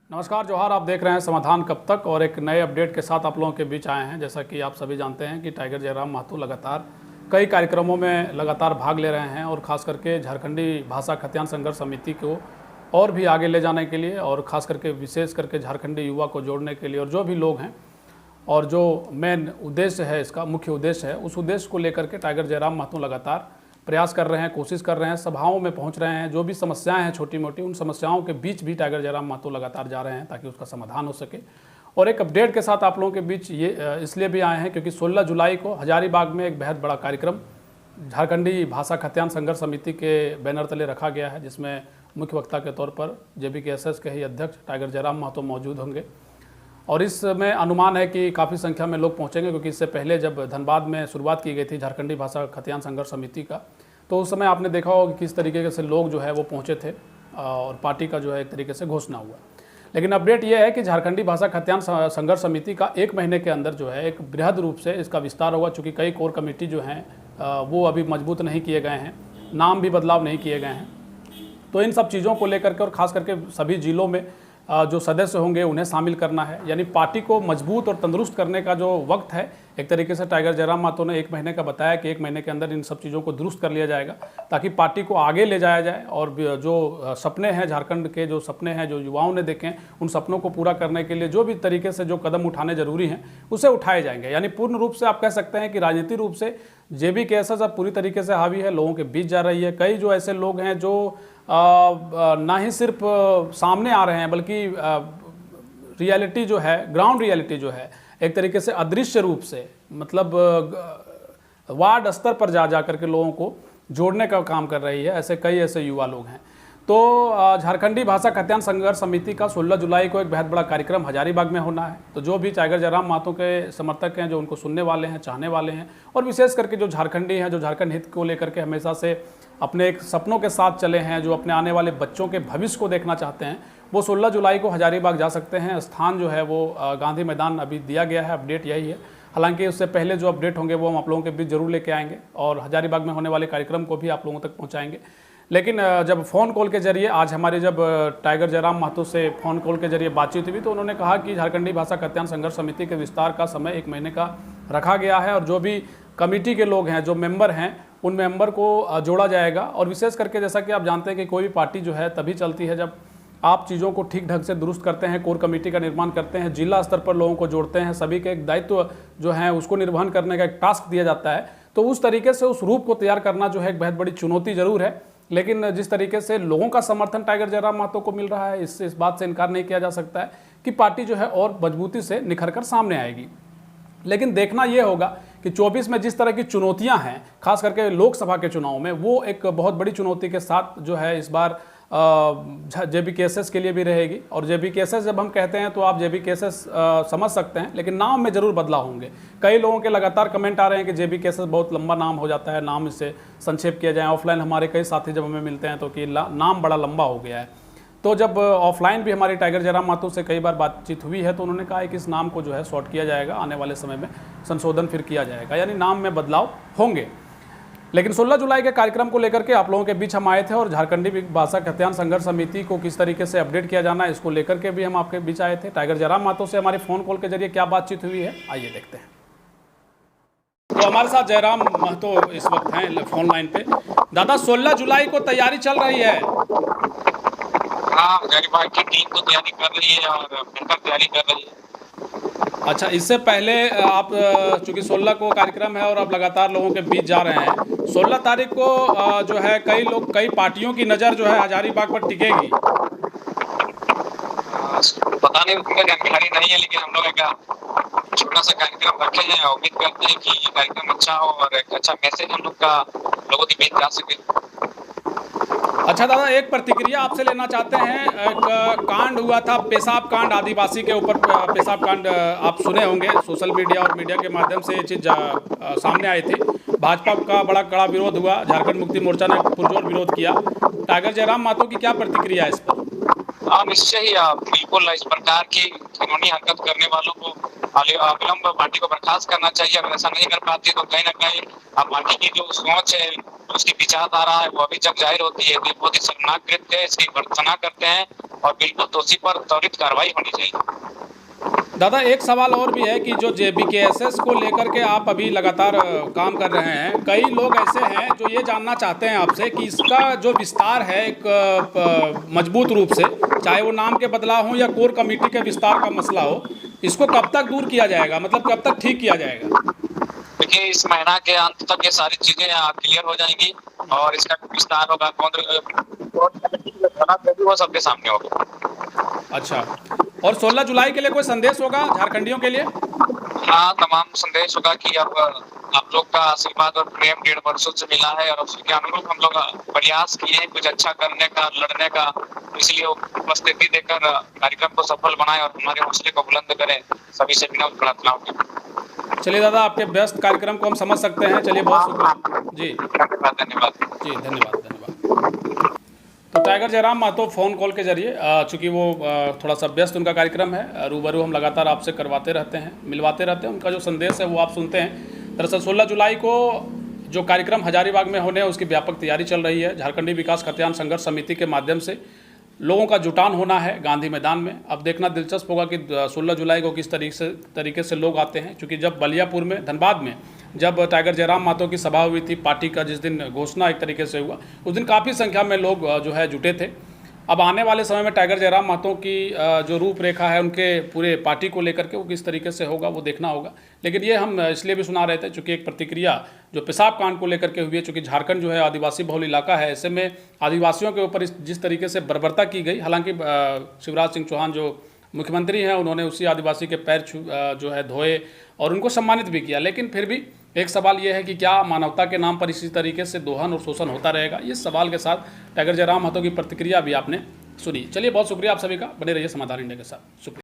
नमस्कार जोहार, आप देख रहे हैं समाधान कब तक और एक नए अपडेट के साथ आप लोगों के बीच आए हैं। जैसा कि आप सभी जानते हैं कि टाइगर जयराम महतो लगातार कई कार्यक्रमों में लगातार भाग ले रहे हैं और ख़ास करके झारखंडी भाषा खतियान संघर्ष समिति को और भी आगे ले जाने के लिए और ख़ास करके विशेष करके झारखंडी युवा को जोड़ने के लिए और जो भी लोग हैं और जो मेन उद्देश्य है, इसका मुख्य उद्देश्य है, उस उद्देश्य को लेकर के टाइगर जयराम महतो लगातार प्रयास कर रहे हैं, कोशिश कर रहे हैं, सभाओं में पहुंच रहे हैं। जो भी समस्याएं हैं छोटी मोटी, उन समस्याओं के बीच भी टाइगर जयराम महतो लगातार जा रहे हैं ताकि उसका समाधान हो सके। और एक अपडेट के साथ आप लोगों के बीच ये इसलिए भी आए हैं क्योंकि 16 जुलाई को हजारीबाग में एक बेहद बड़ा कार्यक्रम झारखंडी भाषा खतियान संघर्ष समिति के बैनर तले रखा गया है, जिसमें मुख्य वक्ता के तौर पर JBKSS के ही अध्यक्ष टाइगर जयराम महतो मौजूद होंगे। और इसमें अनुमान है कि काफ़ी संख्या में लोग पहुंचेंगे, क्योंकि इससे पहले जब धनबाद में शुरुआत की गई थी झारखंडी भाषा खतियान संघर्ष समिति का, तो उस समय आपने देखा होगा कि किस तरीके से लोग जो है वो पहुंचे थे और पार्टी का जो है एक तरीके से घोषणा हुआ। लेकिन अपडेट ये है कि झारखंडी भाषा खतियान संघर्ष समिति का 1 महीने के अंदर जो है एक बृहद रूप से इसका विस्तार होगा, चूँकि कई कोर कमेटी जो हैं वो अभी मजबूत नहीं किए गए हैं, नाम भी बदलाव नहीं किए गए हैं। तो इन सब चीज़ों को लेकर के और ख़ास करके सभी जिलों में जो सदस्य होंगे उन्हें शामिल करना है, यानी पार्टी को मजबूत और तंदुरुस्त करने का जो वक्त है, एक तरीके से टाइगर जयराम महतो ने 1 महीने का बताया कि 1 महीने के अंदर इन सब चीज़ों को दुरुस्त कर लिया जाएगा ताकि पार्टी को आगे ले जाया जाए। और जो सपने हैं झारखंड के, जो सपने हैं जो युवाओं ने देखे, उन सपनों को पूरा करने के लिए जो भी तरीके से जो कदम उठाने जरूरी हैं उसे उठाए जाएंगे। यानी पूर्ण रूप से आप कह सकते हैं कि राजनीतिक रूप से JBKSS अब पूरी तरीके से हावी है, लोगों के बीच जा रही है। कई जो ऐसे लोग हैं जो ना ही सिर्फ सामने आ रहे हैं बल्कि रियलिटी जो है, ग्राउंड रियलिटी जो है, एक तरीके से अदृश्य रूप से, मतलब वार्ड स्तर पर जा करके लोगों को जोड़ने का काम कर रही है। ऐसे कई ऐसे युवा लोग हैं। तो झारखंडी भाषा खतियान संघर्ष समिति का 16 जुलाई को एक बेहद बड़ा कार्यक्रम हजारीबाग में होना है। तो जो भी टाइगर जयराम महतो के समर्थक हैं, जो उनको सुनने वाले हैं, चाहने वाले हैं, और विशेष करके जो झारखंडी हैं, जो झारखंड हित को लेकर के हमेशा से अपने एक सपनों के साथ चले हैं, जो अपने आने वाले बच्चों के भविष्य को देखना चाहते हैं, वो 16 जुलाई को हजारीबाग जा सकते हैं। स्थान जो है वो गांधी मैदान अभी दिया गया है, अपडेट यही है। हालांकि उससे पहले जो अपडेट होंगे वो हम आप लोगों के बीच जरूर लेके आएंगे और हजारीबाग में होने वाले कार्यक्रम को भी आप लोगों तक पहुंचाएंगे। लेकिन जब फ़ोन कॉल के जरिए आज हमारे जब टाइगर जयराम महतो से फ़ोन कॉल के जरिए बातचीत हुई, तो उन्होंने कहा कि झारखंडी भाषा खतियान संघर्ष समिति के विस्तार का समय 1 महीने का रखा गया है और जो भी कमेटी के लोग हैं, जो मेंबर हैं, उन मेंबर को जोड़ा जाएगा। और विशेष करके जैसा कि आप जानते हैं कि कोई भी पार्टी जो है तभी चलती है जब आप चीज़ों को ठीक ढंग से दुरुस्त करते हैं, कोर कमेटी का निर्माण करते हैं, जिला स्तर पर लोगों को जोड़ते हैं, सभी के एक दायित्व जो है उसको निर्वहन करने का एक टास्क दिया जाता है। तो उस तरीके से उस रूप को तैयार करना जो है एक बहुत बड़ी चुनौती जरूर है। लेकिन जिस तरीके से लोगों का समर्थन टाइगर जयराम महतो को मिल रहा है, इस बात से इनकार नहीं किया जा सकता है कि पार्टी जो है और मजबूती से निखर कर सामने आएगी। लेकिन देखना यह होगा कि 24 में जिस तरह की चुनौतियां हैं, खास करके लोकसभा के चुनाव में, वो एक बहुत बड़ी चुनौती के साथ जो है इस बार JBKSS के लिए भी रहेगी। और JBKSS जब हम कहते हैं तो आप JBKSS समझ सकते हैं, लेकिन नाम में जरूर बदलाव होंगे। कई लोगों के लगातार कमेंट आ रहे हैं कि JBKSS बहुत लंबा नाम हो जाता है, नाम इससे संक्षेप किया जाए। ऑफलाइन हमारे कई साथी जब हमें मिलते हैं तो कि नाम बड़ा लंबा हो गया है। तो जब ऑफलाइन भी हमारी टाइगर जयराम महतो से कई बार बातचीत हुई है तो उन्होंने कहा है कि इस नाम को जो है शॉर्ट किया जाएगा, आने वाले समय में संशोधन फिर किया जाएगा, यानी नाम में बदलाव होंगे। लेकिन 16 जुलाई के कार्यक्रम को लेकर के आप लोगों के बीच हम आए थे और झारखंडी भाषा खतियान संघर्ष समिति को किस तरीके से अपडेट किया जाना है, इसको लेकर के भी हम आपके बीच आए थे। टाइगर जयराम महतो से हमारी फ़ोन कॉल के जरिए क्या बातचीत हुई है, आइए देखते हैं। तो हमारे साथ जयराम महतो इस वक्त हैं फोन लाइन पे। दादा, 16 जुलाई को तैयारी चल रही है? हाँ, हजारीबाग की टीम तो तैयारी कर रही है और मिलकर तैयारी कर रही है। अच्छा, इससे पहले आप चूंकि 16 को कार्यक्रम है और आप लगातार लोगों के बीच जा रहे हैं, 16 तारीख को जो है कई पार्टियों की नज़र जो है हजारीबाग पर टिकेगी। पता नहीं, उतना जानकारी नहीं है, लेकिन हम लोग एक छोटा सा कार्यक्रम रखे हैं। उम्मीद करते हैं कि ये कार्यक्रम अच्छा हो और एक अच्छा मैसेज हम लोग का लोगों के बीच जा सके। अच्छा दादा, एक प्रतिक्रिया आपसे लेना चाहते हैं। एक कांड हुआ था, पेशाब कांड, आदिवासी के ऊपर पेशाब कांड, आप सुने होंगे, सोशल मीडिया और मीडिया के माध्यम से ये चीज़ सामने आई थी। भाजपा का बड़ा कड़ा विरोध हुआ, झारखंड मुक्ति मोर्चा ने पुरजोर विरोध किया। टाइगर जयराम महतो की क्या प्रतिक्रिया है इस पर? हाँ, निश्चय ही बिल्कुल इस प्रकार की कानूनी हरकत करने वालों को अविलंब पार्टी को बर्खास्त करना चाहिए। अगर ऐसा नहीं कर पाती तो कहीं ना कहीं पार्टी की जो सोच है, उसकी विचारधारा है, वो अभी जग जाहिर होती है। बहुत ही शर्मनाक कृत्य है, इसकी भर्त्सना करते हैं और बिल्कुल दोषी पर त्वरित कार्रवाई होनी चाहिए। दादा, एक सवाल और भी है कि जो JBKSS को लेकर के आप अभी लगातार काम कर रहे हैं, कई लोग ऐसे हैं जो ये जानना चाहते हैं आपसे कि इसका जो विस्तार है एक मजबूत रूप से, चाहे वो नाम के बदलाव हो या कोर कमेटी के विस्तार का मसला हो, इसको कब तक दूर किया जाएगा, मतलब कब तक ठीक किया जाएगा? देखिए, इस महीना के अंत तक ये सारी चीजें क्लियर हो जाएंगी और इसका विस्तार होगा, वो सबके सामने होगा। अच्छा, और 16 जुलाई के लिए कोई संदेश होगा झारखंडियों के लिए? हाँ, तमाम संदेश होगा कि अब आप लोग का आशीर्वाद और प्रेम 1.5 वर्षों से मिला है और उसके अनुरूप हम लोग प्रयास किए हैं कुछ अच्छा करने का, लड़ने का, इसलिए उपस्थिति देकर कार्यक्रम को सफल बनाए और हमारे हौसले को बुलंद करें, सभी से विनम्र प्रार्थना होगी। चलिए दादा, आपके व्यस्त कार्यक्रम को हम समझ सकते हैं। चलिए, बहुत शुक्रिया जी। धन्यवाद जी, धन्यवाद। तो Tiger Jairam Mahato phone call के जरिए, चूँकि वो थोड़ा सा व्यस्त उनका कार्यक्रम है, रूबरू हम लगातार आपसे करवाते रहते हैं, मिलवाते रहते हैं, उनका जो संदेश है वो आप सुनते हैं। दरअसल 16 जुलाई को जो कार्यक्रम हजारीबाग में होने हैं उसकी व्यापक तैयारी चल रही है। झारखंडी विकास खतियान संघर्ष समिति के माध्यम से लोगों का जुटान होना है गांधी मैदान में। अब देखना दिलचस्प होगा कि 16 जुलाई को किस तरीके से लोग आते हैं, क्योंकि जब बलियापुर में, धनबाद में जब टाइगर जयराम महतो की सभा हुई थी पार्टी का, जिस दिन घोषणा एक तरीके से हुआ, उस दिन काफ़ी संख्या में लोग जो है जुटे थे। अब आने वाले समय में टाइगर जयराम महतो की जो रूपरेखा है उनके पूरे पार्टी को लेकर के वो किस तरीके से होगा वो देखना होगा। लेकिन ये हम इसलिए भी सुना रहे थे चूँकि एक प्रतिक्रिया जो पेशाब कांड को लेकर के हुई है, चूँकि झारखंड जो है आदिवासी बहुल इलाका है, ऐसे में आदिवासियों के ऊपर जिस तरीके से बर्बरता की गई, हालांकि शिवराज सिंह चौहान जो मुख्यमंत्री हैं उन्होंने उसी आदिवासी के पैर जो है धोए और उनको सम्मानित भी किया, लेकिन फिर भी एक सवाल ये है कि क्या मानवता के नाम पर इसी तरीके से दोहन और शोषण होता रहेगा? इस सवाल के साथ टाइगर जयराम महतो की प्रतिक्रिया भी आपने सुनी। चलिए, बहुत शुक्रिया आप सभी का, बने रहिए समाधान इंडिया के साथ। शुक्रिया।